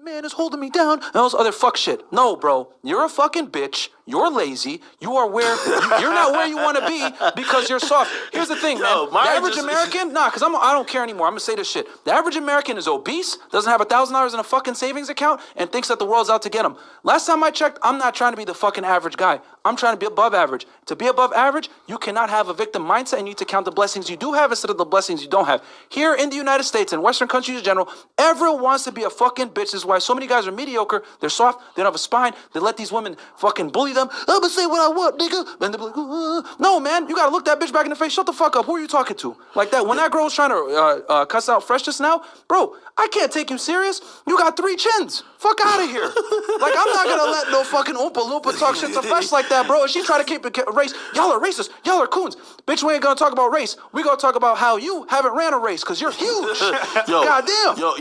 man is holding me down, and all this other fuck shit. No, bro, you're a fucking bitch. You're lazy. You are where you're not where you want to be because you're soft. Here's the thing, man. The average American, because I don't care anymore. I'm gonna say this shit. The average American is obese, doesn't have $1,000 in a fucking savings account, and thinks that the world's out to get him. Last time I checked, I'm not trying to be the fucking average guy. I'm trying to be above average. To be above average, you cannot have a victim mindset, and you need to count the blessings you do have instead of the blessings you don't have. Here in the United States and Western countries in general, everyone wants to be a fucking bitch. This is why so many guys are mediocre. They're soft. They don't have a spine. They let these women fucking bully them. I'm gonna say what I want, nigga. And they're like, no, man, you gotta look that bitch back in the face. Shut the fuck up. Who are you talking to? Like that. When that girl was trying to cuss out Fresh just now, bro, I can't take you serious. You got 3 chins. Fuck out of here. Like, I'm not gonna let no fucking Oompa Loompa talk shit to Fresh like that, bro. And she try to keep it race. Y'all are racist. Y'all are coons. Bitch, we ain't gonna talk about race. We gonna talk about how you haven't ran a race because you're huge. Yo, goddamn. Yo,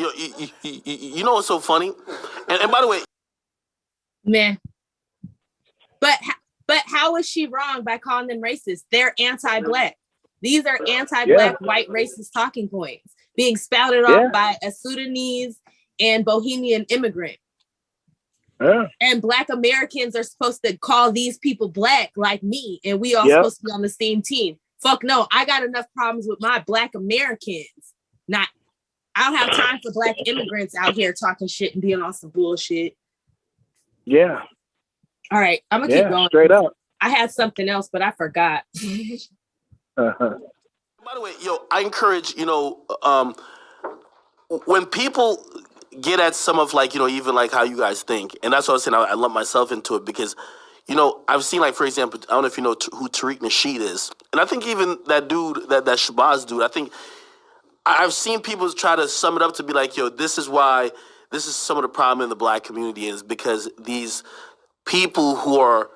you know what's so funny? And by the way, man. But how is she wrong by calling them racist? They're anti-black. These are anti-black white racist talking points being spouted off by a Sudanese and Bohemian immigrant. Yeah. And Black Americans are supposed to call these people black like me, and we all supposed to be on the same team. Fuck no, I got enough problems with my Black Americans. I don't have time for Black immigrants out here talking shit and being on some bullshit. Yeah. All right, I'm gonna keep going. Straight up. I had something else, but I forgot. By the way, I encourage, when people get at some of even like how you guys think, and that's what I was saying, I lump myself into it because, I've seen for example, I don't know if you know who Tariq Nasheed is. And I think even that dude, that Shabazz dude, I think I've seen people try to sum it up to be like, this is some of the problem in the Black community is because these people who are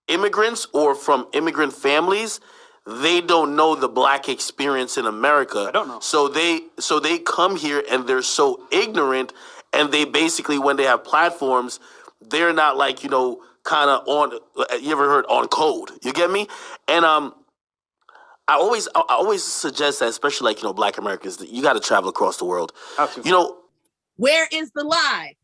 immigrants or from immigrant families, they don't know the Black experience in America. I don't know. So they come here and they're so ignorant, and they basically, when they have platforms, they're not kind of on. You ever heard on code? You get me? And I always suggest that, especially Black Americans, that you got to travel across the world. Where is the lie?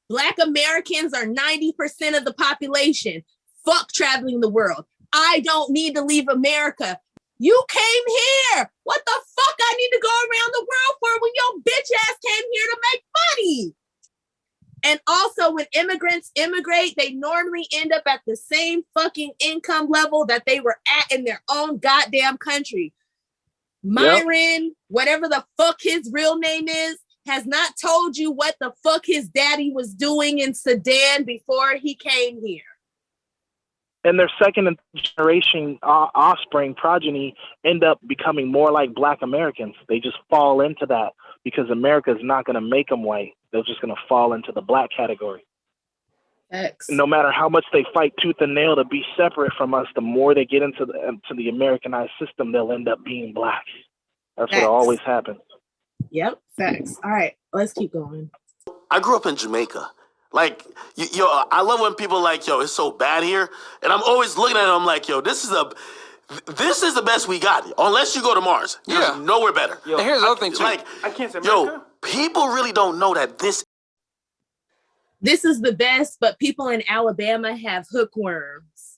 Black Americans are 90% of the population. Fuck traveling the world. I don't need to leave America. You came here. What the fuck I need to go around the world for when your bitch ass came here to make money? And also when immigrants immigrate, they normally end up at the same fucking income level that they were at in their own goddamn country. Myron, whatever the fuck his real name is, has not told you what the fuck his daddy was doing in Sudan before he came here. And their second generation offspring progeny end up becoming more like Black Americans. They just fall into that because America is not going to make them white. They're just going to fall into the Black category. No matter how much they fight tooth and nail to be separate from us, the more they get into the Americanized system, they'll end up being Black. That's what always happens. Yep, facts. All right, let's keep going. I grew up in Jamaica. I love when people it's so bad here. And I'm always looking at it, I'm like, this is the best we got. Unless you go to Mars. There's nowhere better. And here's the other thing, too. I can't say America. People really don't know that this is the best, but people in Alabama have hookworms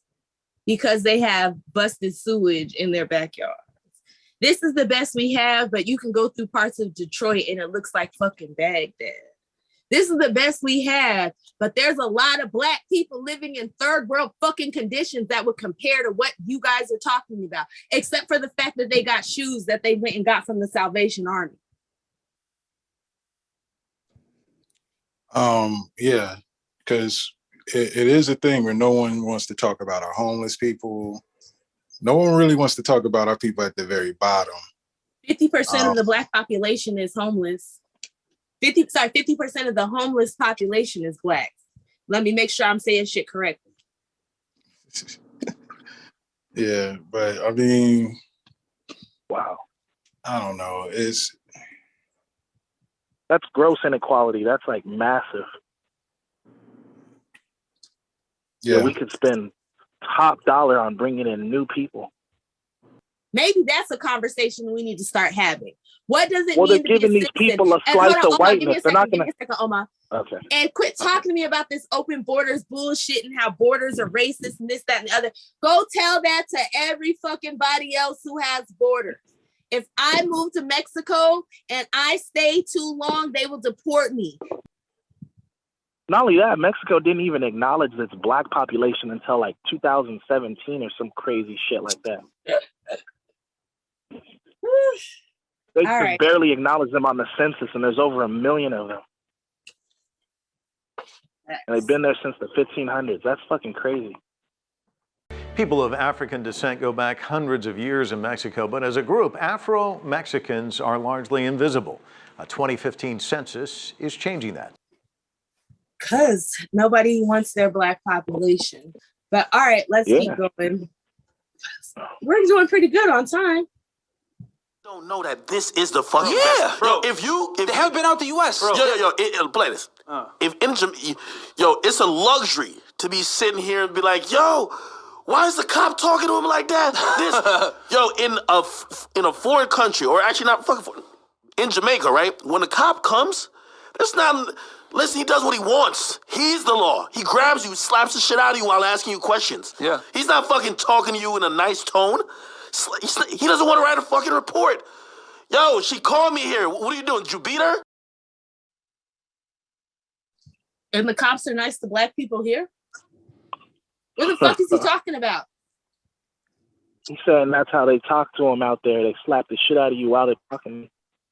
because they have busted sewage in their backyards. This is the best we have, but you can go through parts of Detroit and it looks like fucking Baghdad. This is the best we have, but there's a lot of Black people living in third world fucking conditions that would compare to what you guys are talking about, except for the fact that they got shoes that they went and got from the Salvation Army. Yeah, because it is a thing where no one wants to talk about our homeless people. No one really wants to talk about our people at the very bottom. 50% of the Black population is homeless. 50% of the homeless population is Black. Let me make sure I'm saying shit correctly. Yeah, but I mean, wow. I don't know. That's gross inequality. That's massive. Yeah, we could spend top dollar on bringing in new people. Maybe that's a conversation we need to start having. What does it Well, they're mean to be a giving these citizen? people a And slice hold on, of Omar, give me whiteness. a They're second, not give gonna. me a second, Omar. Okay. And quit talking to me about this open borders bullshit and how borders are racist and this, that, and the other. Go tell that to every fucking body else who has borders. If I move to Mexico and I stay too long, they will deport me. Not only that, Mexico didn't even acknowledge its black population until like 2017 or some crazy shit like that. They Right. barely acknowledge them on the census, and there's over 1 million of them. And they've been there since the 1500s. That's fucking crazy. People of African descent go back hundreds of years in Mexico, but as a group, Afro-Mexicans are largely invisible. A 2015 census is changing that. Because nobody wants their black population. But all right, let's keep going. We're doing pretty good on time. Don't know that this is the fucking Yeah, bro. If they haven't been out the U.S. Bro. Play this. It's a luxury to be sitting here and be like, yo, why is the cop talking to him like that? In a foreign country, or actually not fucking foreign, in Jamaica, right? When a cop comes, that's not. Listen, he does what he wants. He's the law. He grabs you, slaps the shit out of you while asking you questions. Yeah. He's not fucking talking to you in a nice tone. He doesn't want to write a fucking report. Yo, she called me here. What are you doing? Did you beat her? And the cops are nice to black people here? What the fuck is he talking about? He said that's how they talk to him out there. They slap the shit out of you while they fucking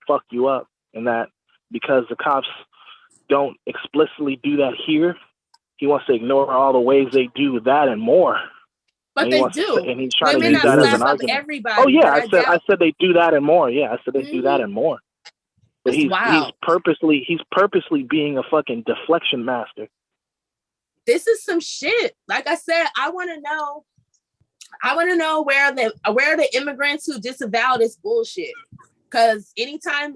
fuck you up. And that because the cops don't explicitly do that here, he wants to ignore all the ways they do that and more. But and they do. And he's trying Women to use that as an slap up argument. everybody. Oh yeah, I said they do that and more. Yeah, I said they do that Mm-hmm. and more. But he's purposely being a fucking deflection master. This is some shit. Like I said, I want to know where the immigrants who disavow this bullshit. Because anytime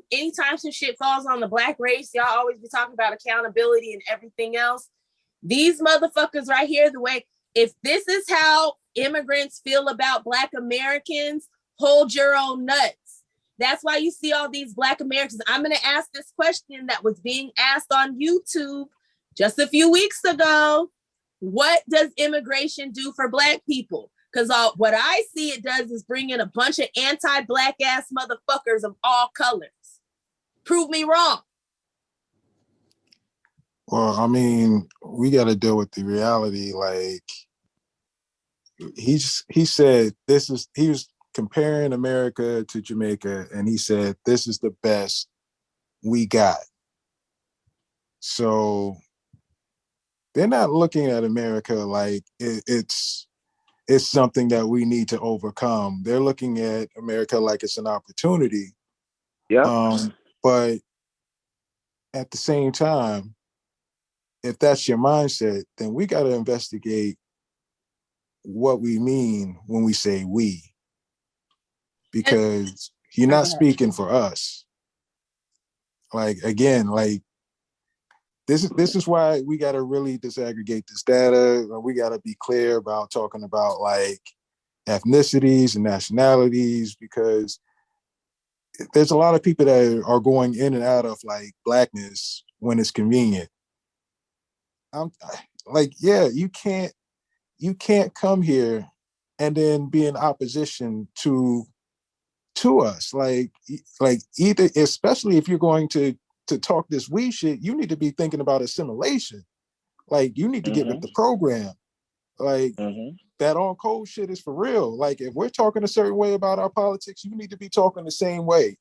some shit falls on the black race, y'all always be talking about accountability and everything else. These motherfuckers right here, if this is how immigrants feel about black Americans, hold your own nuts. That's why you see all these black Americans. I'm going to ask this question that was being asked on YouTube just a few weeks ago. What does immigration do for black people? Because what I see it does is bring in a bunch of anti-black ass motherfuckers of all colors. Prove me wrong. Well, I mean, we got to deal with the reality. Like he said, he was comparing America to Jamaica, and he said, this is the best we got. So they're not looking at America like it's something that we need to overcome. They're looking at America like it's an opportunity. Yeah. But at the same time, if that's your mindset, then we got to investigate what we mean when we say we. Because you're not speaking for us. Like, again, like, this is why we got to really disaggregate this data. We got to be clear about talking about like ethnicities and nationalities, because there's a lot of people that are going in and out of like blackness when it's convenient. I'm like, yeah, you can't come here and then be in opposition to us. Like either, especially if you're going to talk this we shit, you need to be thinking about assimilation. Like you need to get with the program. Like that on code shit is for real. Like if we're talking a certain way about our politics, you need to be talking the same way.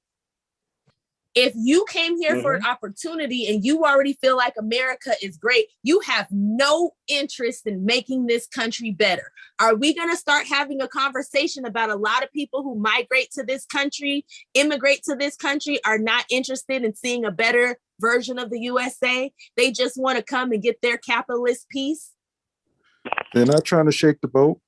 If you came here for an opportunity and you already feel like America is great, you have no interest in making this country better. Are we going to start having a conversation about a lot of people who migrate to this country, immigrate to this country, are not interested in seeing a better version of the USA? They just want to come and get their capitalist piece? They're not trying to shake the boat.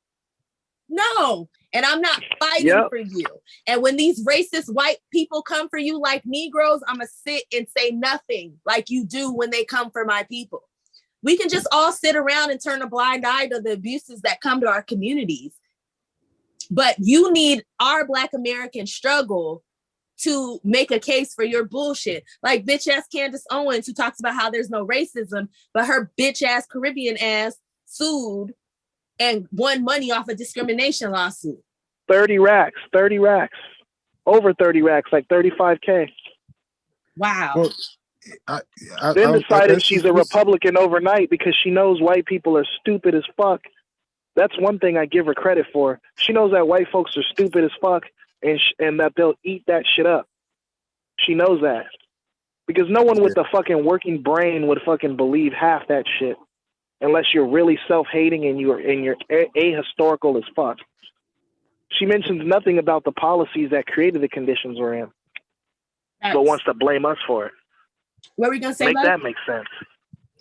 No. And I'm not fighting for you. And when these racist white people come for you like Negroes, I'm going to sit and say nothing like you do when they come for my people. We can just all sit around and turn a blind eye to the abuses that come to our communities. But you need our Black American struggle to make a case for your bullshit. Like bitch ass Candace Owens, who talks about how there's no racism, but her bitch ass Caribbean ass sued and won money off a discrimination lawsuit. 30 racks, over 30 racks, like 35K. Wow. Well, then decided she's a Republican overnight because she knows white people are stupid as fuck. That's one thing I give her credit for. She knows that white folks are stupid as fuck and that they'll eat that shit up. She knows that. Because no one with a fucking working brain would fucking believe half that shit unless you're really self-hating and you're ahistorical as fuck. She mentions nothing about the policies that created the conditions we're in, but wants to blame us for it. What were you gonna say? Make that make sense.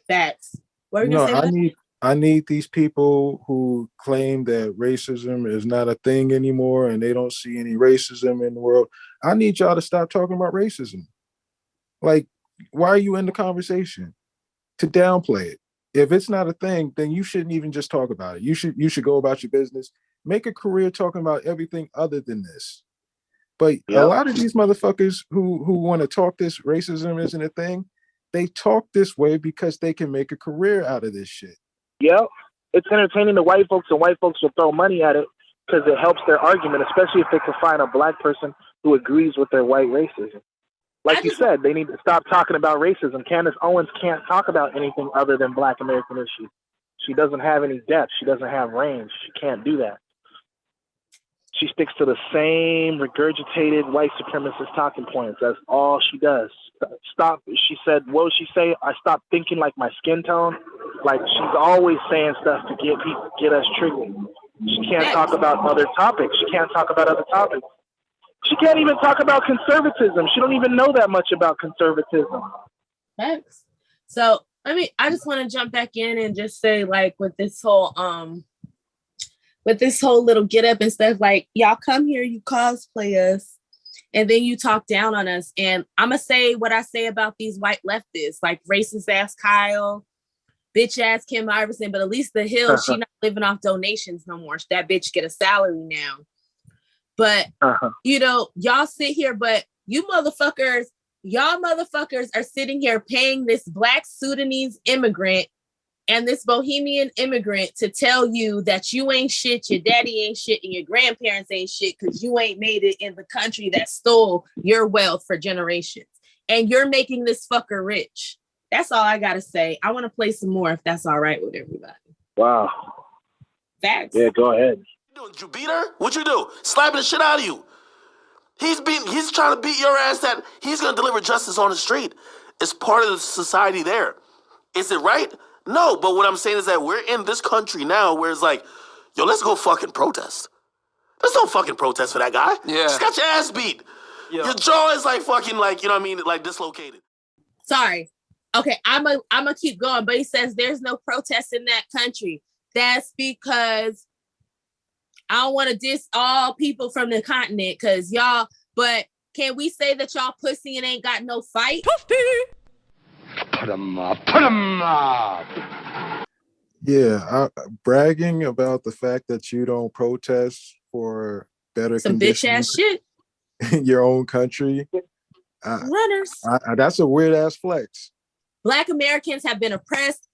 Facts. What were you gonna say? I need these people who claim that racism is not a thing anymore and they don't see any racism in the world. I need y'all to stop talking about racism. Like, why are you in the conversation? To downplay it. If it's not a thing, then you shouldn't even just talk about it. You should go about your business. Make a career talking about everything other than this. But a lot of these motherfuckers who want to talk this racism isn't a thing, they talk this way because they can make a career out of this shit. Yep. It's entertaining to white folks, and white folks will throw money at it because it helps their argument, especially if they can find a Black person who agrees with their white racism. Like you said, they need to stop talking about racism. Candace Owens can't talk about anything other than Black American issues. She doesn't have any depth. She doesn't have range. She can't do that. She sticks to the same regurgitated white supremacist talking points. That's all she does. Stop. She said, what would she say? I stopped thinking like my skin tone. Like, she's always saying stuff to get us triggered. She can't talk about other topics. She can't talk about other topics. She can't even talk about conservatism. She don't even know that much about conservatism. Thanks. So, I just want to jump back in and just say, like, with this whole little get up and stuff, like, y'all come here, you cosplay us, and then you talk down on us. And I'm going to say what I say about these white leftists, like racist ass Kyle, bitch ass Kim Iverson, but at least the Hill, she not living off donations no more. That bitch get a salary now. But, y'all sit here, but y'all motherfuckers are sitting here paying this Black Sudanese immigrant and this Bohemian immigrant to tell you that you ain't shit, your daddy ain't shit, and your grandparents ain't shit because you ain't made it in the country that stole your wealth for generations. And you're making this fucker rich. That's all I gotta say. I want to play some more if that's all right with everybody. Wow. Facts. Yeah, go ahead. Did you beat her? What'd you do? Slapping the shit out of you. He's trying to beat your ass that he's gonna deliver justice on the street. It's part of the society there. Is it right? No, but what I'm saying is that we're in this country now where it's like, yo, let's go fucking protest. There's no fucking protest for that guy. Yeah. Just got your ass beat. Yeah. Your jaw is like fucking like, you know what I mean, like dislocated. Sorry. Okay, I'm a keep going, but he says there's no protest in that country. That's because I don't want to diss all people from the continent because y'all, but can we say that y'all pussy and ain't got no fight? Put 'em up. Yeah, bragging about the fact that you don't protest for better some bitch ass shit in your own country. Runners. That's a weird ass flex. Black Americans have been oppressed,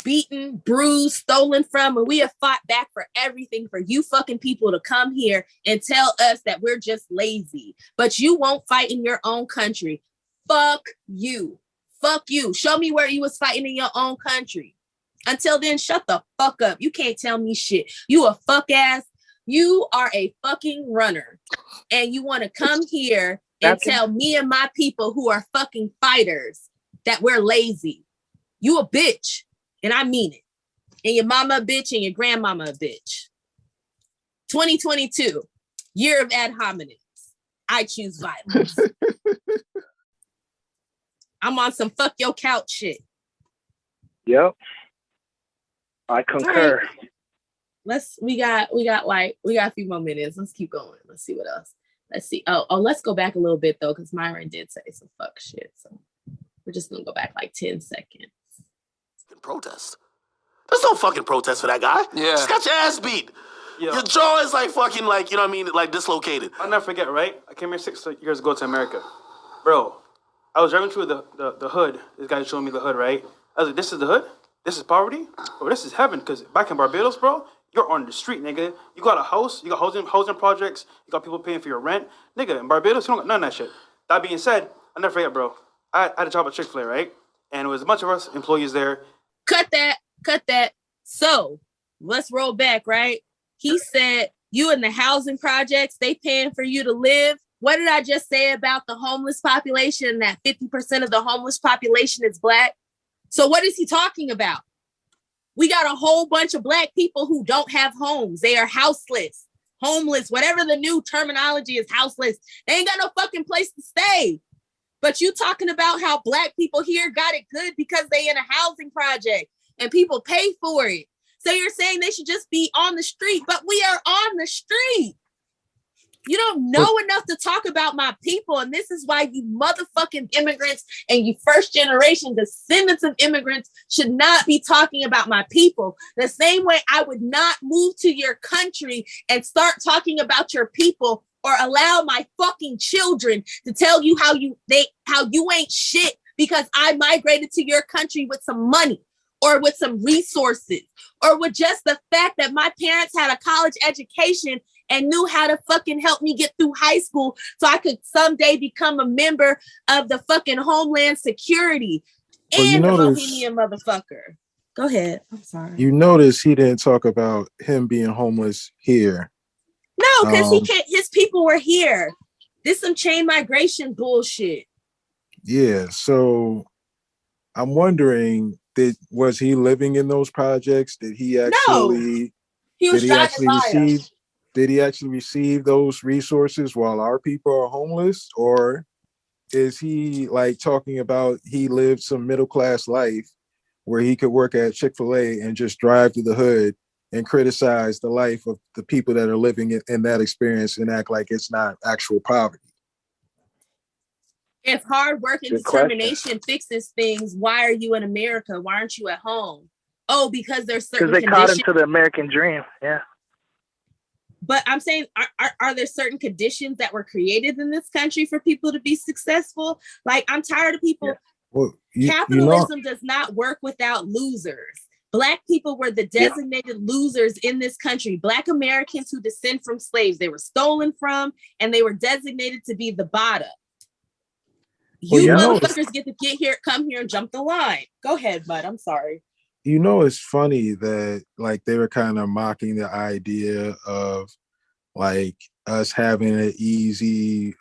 beaten, bruised, stolen from, and we have fought back for everything for you fucking people to come here and tell us that we're just lazy. But you won't fight in your own country. Fuck you. Fuck you. Show me where you was fighting in your own country. Until then, shut the fuck up. You can't tell me shit. You a fuck ass. You are a fucking runner. And you want to come here and tell me and my people who are fucking fighters that we're lazy. You a bitch. And I mean it. And your mama a bitch and your grandmama a bitch. 2022, year of ad hominems. I choose violence. I'm on some fuck your couch shit. Yep. I concur. Right. We got a few more minutes. Let's keep going. Let's see what else. Let's see. Oh, let's go back a little bit though, because Myron did say some fuck shit. So we're just gonna go back like 10 seconds. Protest. There's no fucking protest for that guy. Yeah. Just got your ass beat. Your jaw is like fucking like, you know what I mean, like dislocated. I'll never forget, right? I came here 6 years ago to America. Bro, I was driving through the hood. This guy showing me the hood, right? I was like, this is the hood? This is poverty? Oh, this is heaven. Because back in Barbados, bro, you're on the street, nigga. You got a house, you got housing projects, you got people paying for your rent. Nigga, in Barbados, you don't got none of that shit. That being said, I'll never forget, bro. I had a job at Chick-fil-A, right? And it was a bunch of us employees there. Cut that. So let's roll back, right? He said, you in the housing projects, they paying for you to live. What did I just say about the homeless population? That 50% of the homeless population is Black. So what is he talking about? We got a whole bunch of Black people who don't have homes. They are houseless, homeless, whatever the new terminology is, houseless. They ain't got no fucking place to stay. But you talking about how Black people here got it good because they in a housing project and people pay for it. So you're saying they should just be on the street, but we are on the street. You don't know enough to talk about my people. And this is why you motherfucking immigrants and you first generation descendants of immigrants should not be talking about my people. The same way I would not move to your country and start talking about your people or allow my fucking children to tell you how you ain't shit because I migrated to your country with some money or with some resources or with just the fact that my parents had a college education and knew how to fucking help me get through high school so I could someday become a member of the fucking Homeland Security and the Bohemian motherfucker. Go ahead. I'm sorry. You notice he didn't talk about him being homeless here. No, because he can't. His people were here. This some chain migration bullshit. Yeah. So I'm wondering, was he living in those projects? Did he actually? No. He was driving by us. Did he actually receive those resources while our people are homeless? Or is he like talking about he lived some middle class life where he could work at Chick-fil-A and just drive to the hood and criticize the life of the people that are living in that experience and act like it's not actual poverty? If hard work and determination fixes things, why are you in America? Why aren't you at home? Oh, because there's certain conditions. Because they caught into the American dream. Yeah. But I'm saying, are there certain conditions that were created in this country for people to be successful? Like, I'm tired of people. Yeah. Well, capitalism does not work without losers. Black people were the designated losers in this country. Black Americans who descend from slaves, they were stolen from, and they were designated to be the bottom. You motherfuckers get to come here and jump the line. Go ahead, bud. I'm sorry. You know, it's funny that like they were kind of mocking the idea of like us having it easy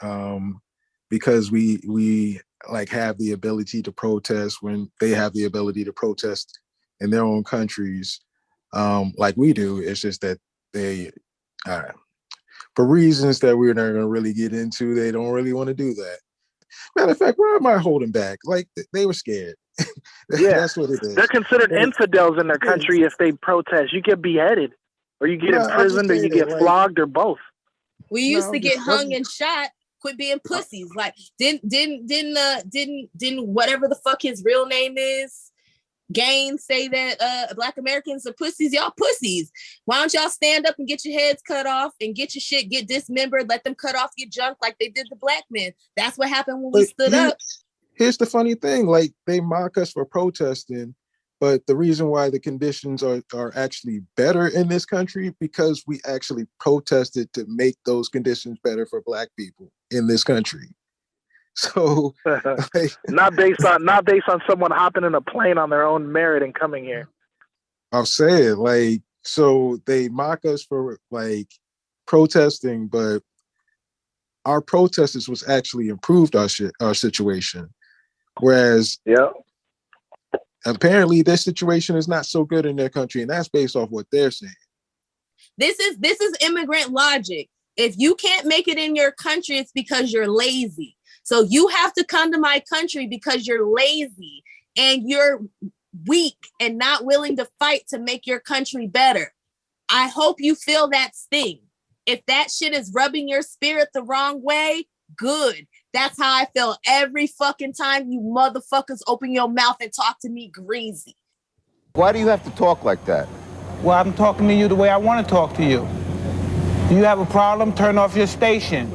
because we like have the ability to protest when they have the ability to protest in their own countries like we do. It's just that they, for reasons that we're not going to really get into, they don't really want to do that. Matter of fact, why am I holding back? Like they were scared. That's what it is. They're considered infidels in their country if they protest. You get beheaded, or you get imprisoned, or you get flogged, or both. We used to get hung and shot. Quit being pussies. Like didn't whatever the fuck his real name is, Gaines, say that Black Americans are pussies? Y'all pussies. Why don't y'all stand up and get your heads cut off and get your shit get dismembered? Let them cut off your junk like they did the Black men. That's what happened when we stood up. Here's the funny thing, like they mock us for protesting, but the reason why the conditions are actually better in this country because we actually protested to make those conditions better for Black people in this country. So like, not based on someone hopping in a plane on their own merit and coming here. I'm saying, like, so they mock us for like protesting, but our protesters was actually improved our situation. Whereas apparently this situation is not so good in their country, and that's based off what they're saying. This is immigrant logic. If you can't make it in your country, it's because you're lazy. So you have to come to my country because you're lazy and you're weak and not willing to fight to make your country better. I hope you feel that sting. If that shit is rubbing your spirit the wrong way, good. That's how I feel every fucking time you motherfuckers open your mouth and talk to me greasy. Why do you have to talk like that? Well, I'm talking to you the way I want to talk to you. You have a problem? Turn off your station.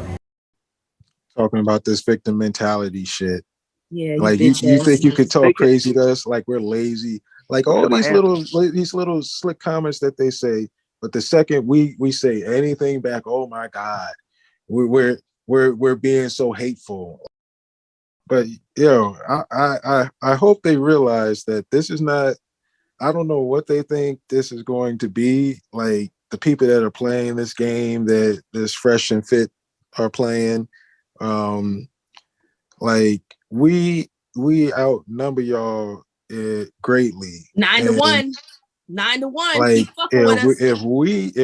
Talking about this victim mentality shit. Yeah, like you think you could talk crazy to us like we're lazy, like all these little slick comments that they say, but the second we say anything back, oh my God, we're being so hateful. But I hope they realize that this is not, I don't know what they think this is going to be. Like the people that are playing this game that this fresh and fit are playing, like we outnumber y'all greatly. 9-1. 9-1. Like Keep fucking with us. if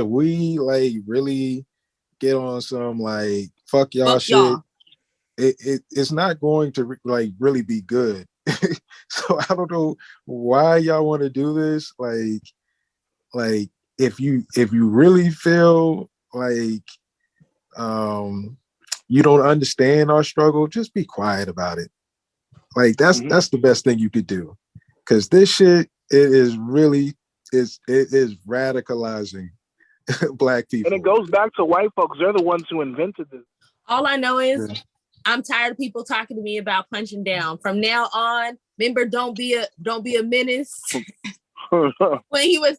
we like really get on some like fuck y'all shit, y'all. It's not going to like really be good. So I don't know why y'all want to do this. Like if you really feel like you don't understand our struggle, just be quiet about it. Like that's the best thing you could do, because this shit it is radicalizing Black people. And it goes back to white folks. They're the ones who invented this. All I know is I'm tired of people talking to me about punching down. From now on, remember, don't be a menace. when he was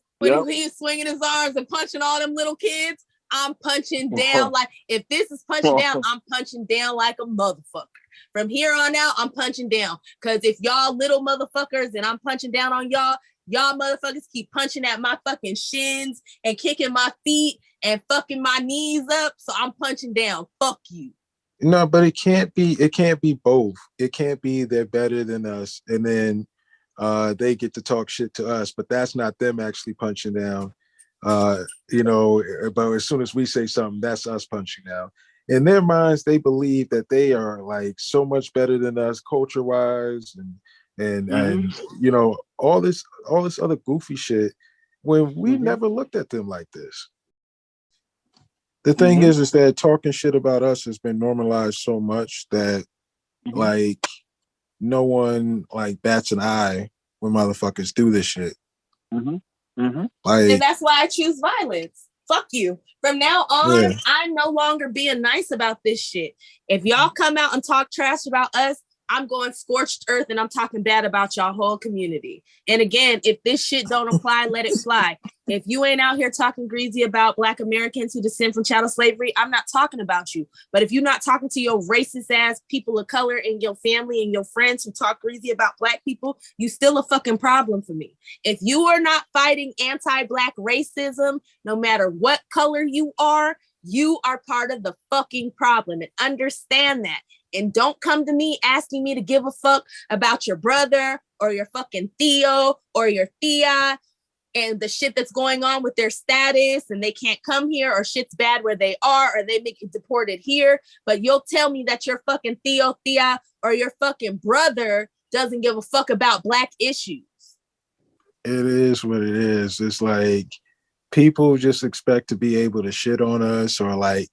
swinging his arms and punching all them little kids, I'm punching down like, if this is punching down, I'm punching down like a motherfucker. From here on out, I'm punching down. Because if y'all little motherfuckers and I'm punching down on y'all motherfuckers keep punching at my fucking shins and kicking my feet and fucking my knees up, so I'm punching down. Fuck you. No, but it can't be both. It can't be they're better than us and then they get to talk shit to us, but that's not them actually punching down. But as soon as we say something, that's us punching down. In their minds, they believe that they are like so much better than us culture-wise and all this other goofy shit when we never looked at them like this. The thing is that talking shit about us has been normalized so much that like no one like bats an eye when motherfuckers do this shit. Like, and that's why I choose violence. Fuck you. From now on, I'm no longer being nice about this shit. If y'all come out and talk trash about us, I'm going scorched earth and I'm talking bad about y'all whole community. And again, if this shit don't apply, let it fly. If you ain't out here talking greasy about Black Americans who descend from chattel slavery, I'm not talking about you. But if you're not talking to your racist ass people of color and your family and your friends who talk greasy about Black people, you still a fucking problem for me. If you are not fighting anti-Black racism, no matter what color you are part of the fucking problem, and understand that. And don't come to me asking me to give a fuck about your brother or your fucking Theo or your Thea and the shit that's going on with their status and they can't come here, or shit's bad where they are, or they make it deported here. But you'll tell me that your fucking Theo, Thea, or your fucking brother doesn't give a fuck about Black issues. It is what it is. It's like people just expect to be able to shit on us or like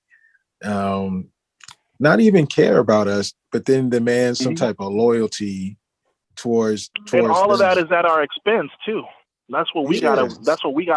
not even care about us, but then demand some type of loyalty towards and all of them. that is at our expense too. That's what we gotta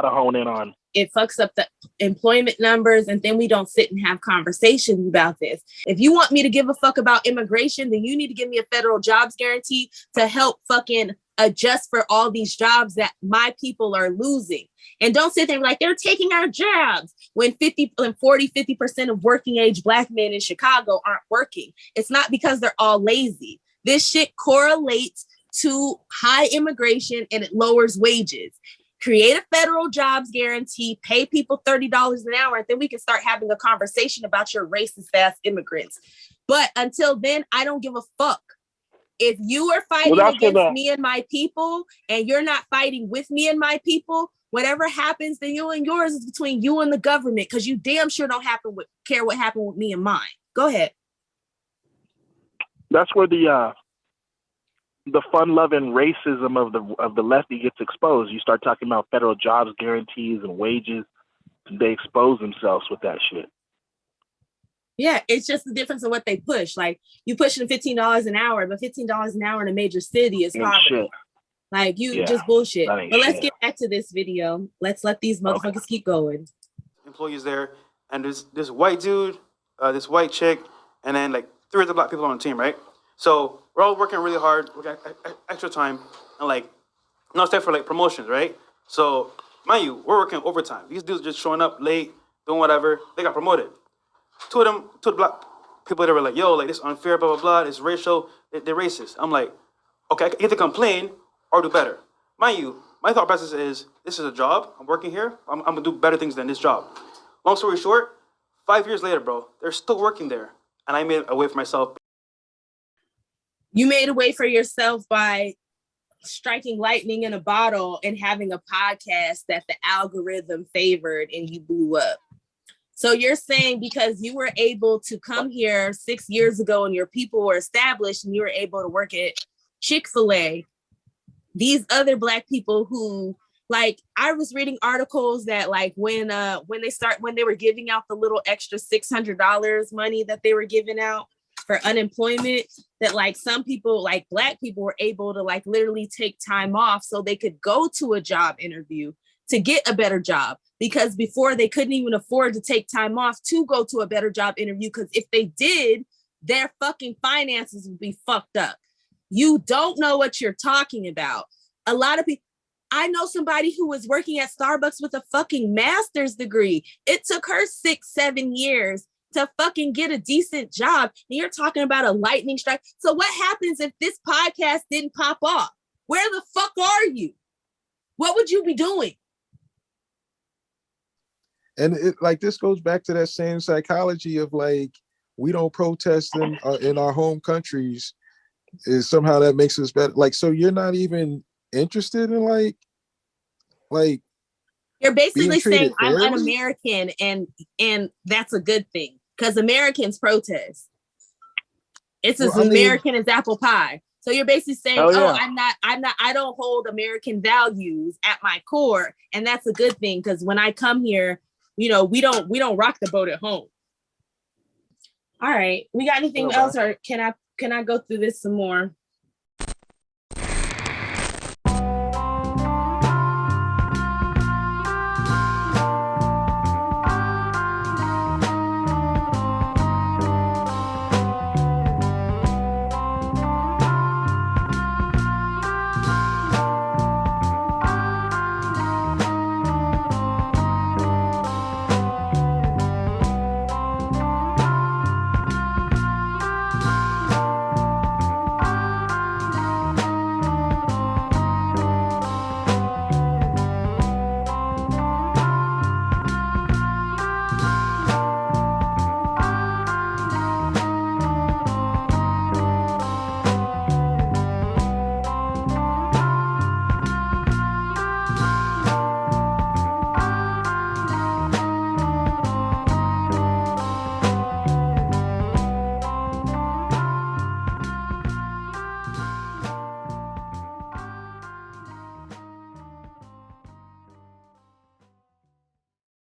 hone in on. It fucks up the employment numbers, and then we don't sit and have conversations about this. If you want me to give a fuck about immigration, then you need to give me a federal jobs guarantee to help fucking adjust for all these jobs that my people are losing. And don't sit there and like, they're taking our jobs when 50% of working age Black men in Chicago aren't working. It's not because they're all lazy. This shit correlates to high immigration and it lowers wages. Create a federal jobs guarantee, pay people $30 an hour, and then we can start having a conversation about your racist ass immigrants. But until then, I don't give a fuck. If you are fighting against me and my people, and you're not fighting with me and my people, whatever happens to you and yours is between you and the government, because you damn sure don't care what happened with me and mine. Go ahead. That's where the fun-loving racism of the lefty gets exposed. You start talking about federal jobs guarantees and wages, they expose themselves with that shit. Yeah, it's just the difference in what they push. Like, you pushing $15 an hour, but $15 an hour in a major city is poverty. Like, just bullshit. But let's get back to this video. Let's let these motherfuckers keep going. Employees there, and there's this white dude, this white chick, and then like 3 other black people on the team, right? So we're all working really hard, working extra time, and like now it's time for like promotions, right? So mind you, we're working overtime. These dudes just showing up late, doing whatever. They got promoted. Two of the black people that were like, yo, like this unfair, blah, blah, blah, it's racial, they're racist. I'm like, okay, I can either complain or do better. Mind you, my thought process is, this is a job, I'm working here, I'm gonna do better things than this job. Long story short, 5 years later, bro, they're still working there. And I made a way for myself. You made a way for yourself by striking lightning in a bottle and having a podcast that the algorithm favored and you blew up. So you're saying because you were able to come here 6 years ago and your people were established and you were able to work at Chick-fil-A, these other Black people who, like, I was reading articles that like when they were giving out the little extra $600 money that they were giving out for unemployment, that like some people, like Black people, were able to like literally take time off so they could go to a job interview to get a better job, because before they couldn't even afford to take time off to go to a better job interview, because if they did, their fucking finances would be fucked up. You don't know what you're talking about. A lot of people, I know somebody who was working at Starbucks with a fucking master's degree. It took her 6-7 years to fucking get a decent job. And you're talking about a lightning strike. So what happens if this podcast didn't pop off? Where the fuck are you? What would you be doing? And it, like, this goes back to that same psychology of like, we don't protest in our home countries, is somehow that makes us better. Like, so you're not even interested in like you're basically saying I'm fairly? un-American, and that's a good thing because Americans protest. It's as American as apple pie. So you're basically saying, I don't hold American values at my core, and that's a good thing because when I come here, you know, we don't rock the boat at home. All right, we got anything else, or can I go through this some more?